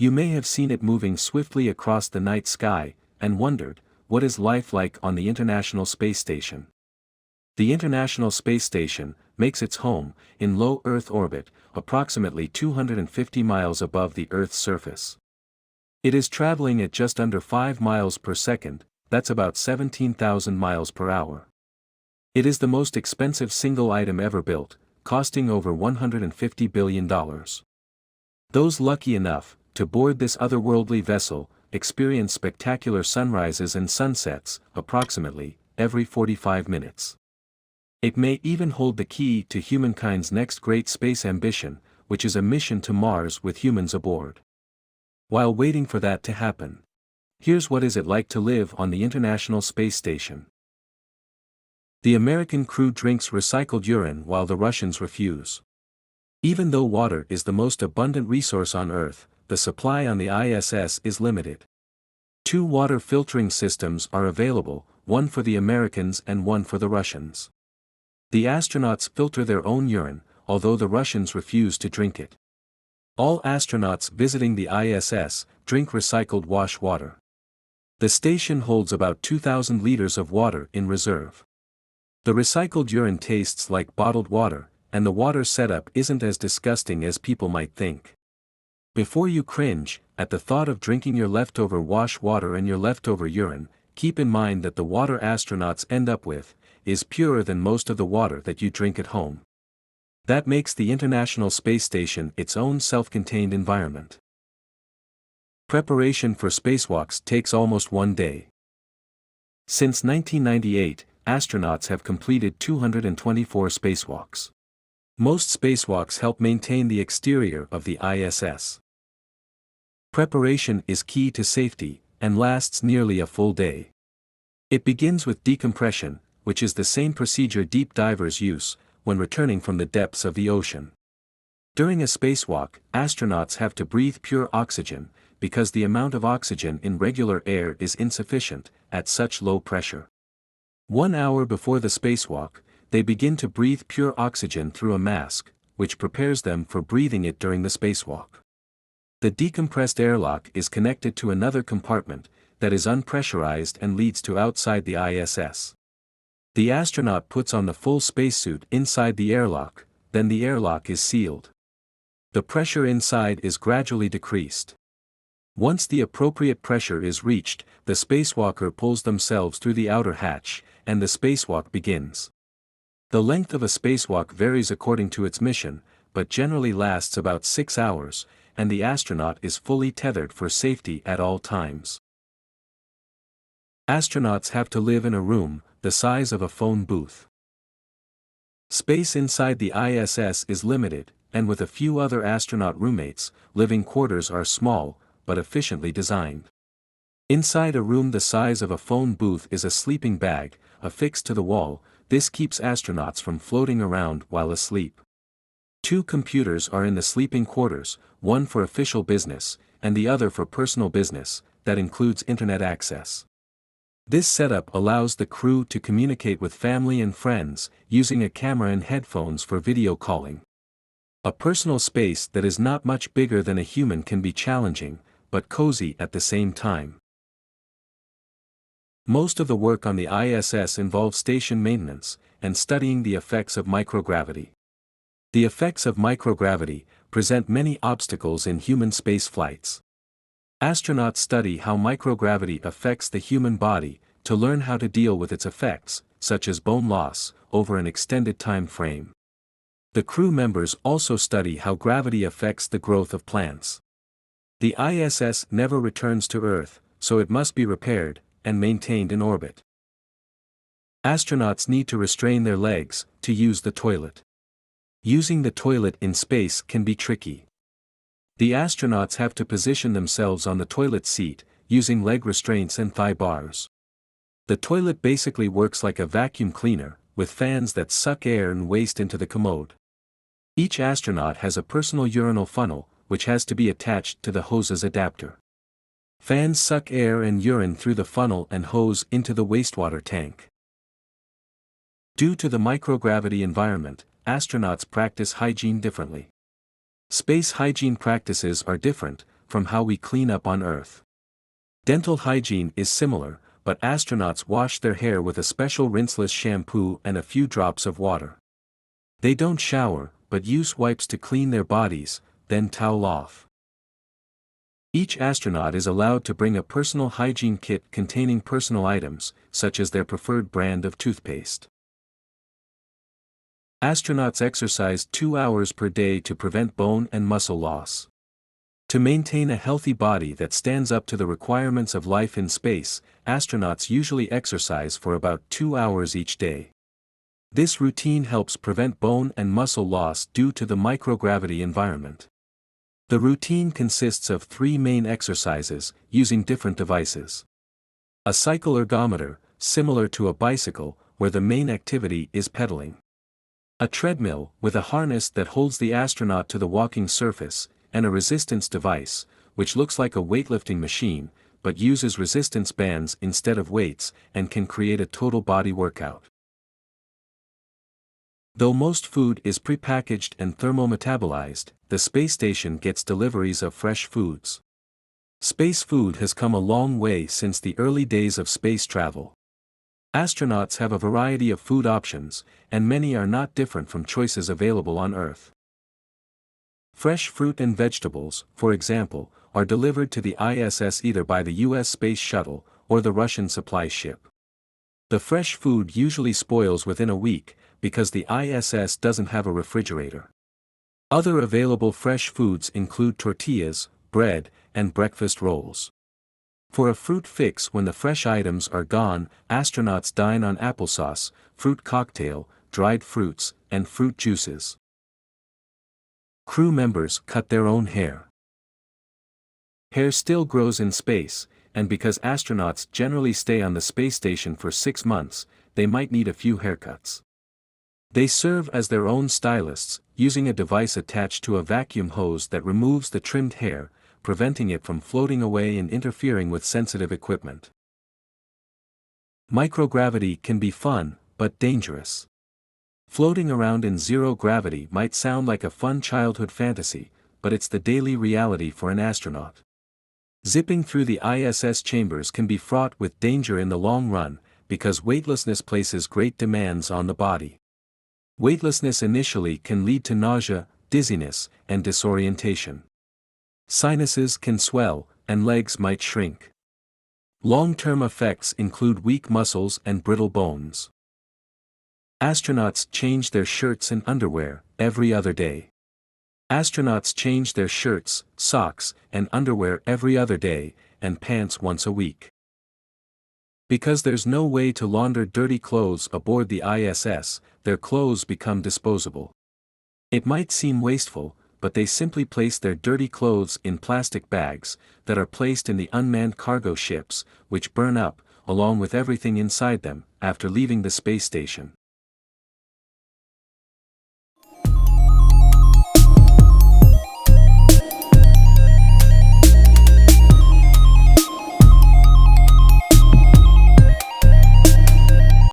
You may have seen it moving swiftly across the night sky, and wondered, what is life like on the International Space Station? The International Space Station makes its home in low Earth orbit, approximately 250 miles above the Earth's surface. It is traveling at just under 5 miles per second, that's about 17,000 miles per hour. It is the most expensive single item ever built, costing over $150 billion. Those lucky enough to board this otherworldly vessel experience spectacular sunrises and sunsets, approximately every 45 minutes. It may even hold the key to humankind's next great space ambition, which is a mission to Mars with humans aboard. While waiting for that to happen, here's what is it like to live on the International Space Station. The American crew drinks recycled urine while the Russians refuse. Even though water is the most abundant resource on Earth, the supply on the ISS is limited. 2 water filtering systems are available, one for the Americans and one for the Russians. The astronauts filter their own urine, although the Russians refuse to drink it. All astronauts visiting the ISS drink recycled wash water. The station holds about 2,000 liters of water in reserve. The recycled urine tastes like bottled water, and the water setup isn't as disgusting as people might think. Before you cringe at the thought of drinking your leftover wash water and your leftover urine, keep in mind that the water astronauts end up with is purer than most of the water that you drink at home. That makes the International Space Station its own self-contained environment. Preparation for spacewalks takes almost 1 day. Since 1998, astronauts have completed 224 spacewalks. Most spacewalks help maintain the exterior of the ISS. Preparation is key to safety, and lasts nearly a full day. It begins with decompression, which is the same procedure deep divers use when returning from the depths of the ocean. During a spacewalk, astronauts have to breathe pure oxygen, because the amount of oxygen in regular air is insufficient at such low pressure. 1 hour before the spacewalk, they begin to breathe pure oxygen through a mask, which prepares them for breathing it during the spacewalk. The decompressed airlock is connected to another compartment that is unpressurized and leads to outside the ISS. The astronaut puts on the full spacesuit inside the airlock, then the airlock is sealed. The pressure inside is gradually decreased. Once the appropriate pressure is reached, the spacewalker pulls themselves through the outer hatch, and the spacewalk begins. The length of a spacewalk varies according to its mission, but generally lasts about 6 hours, and the astronaut is fully tethered for safety at all times. Astronauts have to live in a room the size of a phone booth. Space inside the ISS is limited, and with a few other astronaut roommates, living quarters are small, but efficiently designed. Inside a room the size of a phone booth is a sleeping bag, affixed to the wall. This keeps astronauts from floating around while asleep. 2 computers are in the sleeping quarters, one for official business, and the other for personal business, that includes internet access. This setup allows the crew to communicate with family and friends, using a camera and headphones for video calling. A personal space that is not much bigger than a human can be challenging, but cozy at the same time. Most of the work on the ISS involves station maintenance, and studying the effects of microgravity. The effects of microgravity present many obstacles in human space flights. Astronauts study how microgravity affects the human body, to learn how to deal with its effects, such as bone loss, over an extended time frame. The crew members also study how gravity affects the growth of plants. The ISS never returns to Earth, so it must be repaired and maintained in orbit. Astronauts need to restrain their legs to use the toilet. Using the toilet in space can be tricky. The astronauts have to position themselves on the toilet seat, using leg restraints and thigh bars. The toilet basically works like a vacuum cleaner, with fans that suck air and waste into the commode. Each astronaut has a personal urinal funnel, which has to be attached to the hose's adapter. Fans suck air and urine through the funnel and hose into the wastewater tank. Due to the microgravity environment, astronauts practice hygiene differently. Space hygiene practices are different, from how we clean up on Earth. Dental hygiene is similar, but astronauts wash their hair with a special rinseless shampoo and a few drops of water. They don't shower, but use wipes to clean their bodies, then towel off. Each astronaut is allowed to bring a personal hygiene kit containing personal items, such as their preferred brand of toothpaste. Astronauts exercise 2 hours per day to prevent bone and muscle loss. To maintain a healthy body that stands up to the requirements of life in space, astronauts usually exercise for about 2 hours each day. This routine helps prevent bone and muscle loss due to the microgravity environment. The routine consists of 3 main exercises, using different devices. A cycle ergometer, similar to a bicycle, where the main activity is pedaling. A treadmill, with a harness that holds the astronaut to the walking surface, and a resistance device, which looks like a weightlifting machine, but uses resistance bands instead of weights, and can create a total body workout. Though most food is prepackaged and thermometabolized, the space station gets deliveries of fresh foods. Space food has come a long way since the early days of space travel. Astronauts have a variety of food options, and many are not different from choices available on Earth. Fresh fruit and vegetables, for example, are delivered to the ISS either by the US Space Shuttle or the Russian supply ship. The fresh food usually spoils within a week, because the ISS doesn't have a refrigerator. Other available fresh foods include tortillas, bread, and breakfast rolls. For a fruit fix when the fresh items are gone, astronauts dine on applesauce, fruit cocktail, dried fruits, and fruit juices. Crew members cut their own hair. Hair still grows in space, and because astronauts generally stay on the space station for 6 months, they might need a few haircuts. They serve as their own stylists, using a device attached to a vacuum hose that removes the trimmed hair, preventing it from floating away and interfering with sensitive equipment. Microgravity can be fun, but dangerous. Floating around in zero gravity might sound like a fun childhood fantasy, but it's the daily reality for an astronaut. Zipping through the ISS chambers can be fraught with danger in the long run, because weightlessness places great demands on the body. Weightlessness initially can lead to nausea, dizziness, and disorientation. Sinuses can swell, and legs might shrink. Long-term effects include weak muscles and brittle bones. Astronauts change their shirts and underwear every other day. Astronauts change their shirts, socks, and underwear every other day, and pants once a week. Because there's no way to launder dirty clothes aboard the ISS, their clothes become disposable. It might seem wasteful, but they simply place their dirty clothes in plastic bags that are placed in the unmanned cargo ships, which burn up, along with everything inside them, after leaving the space station.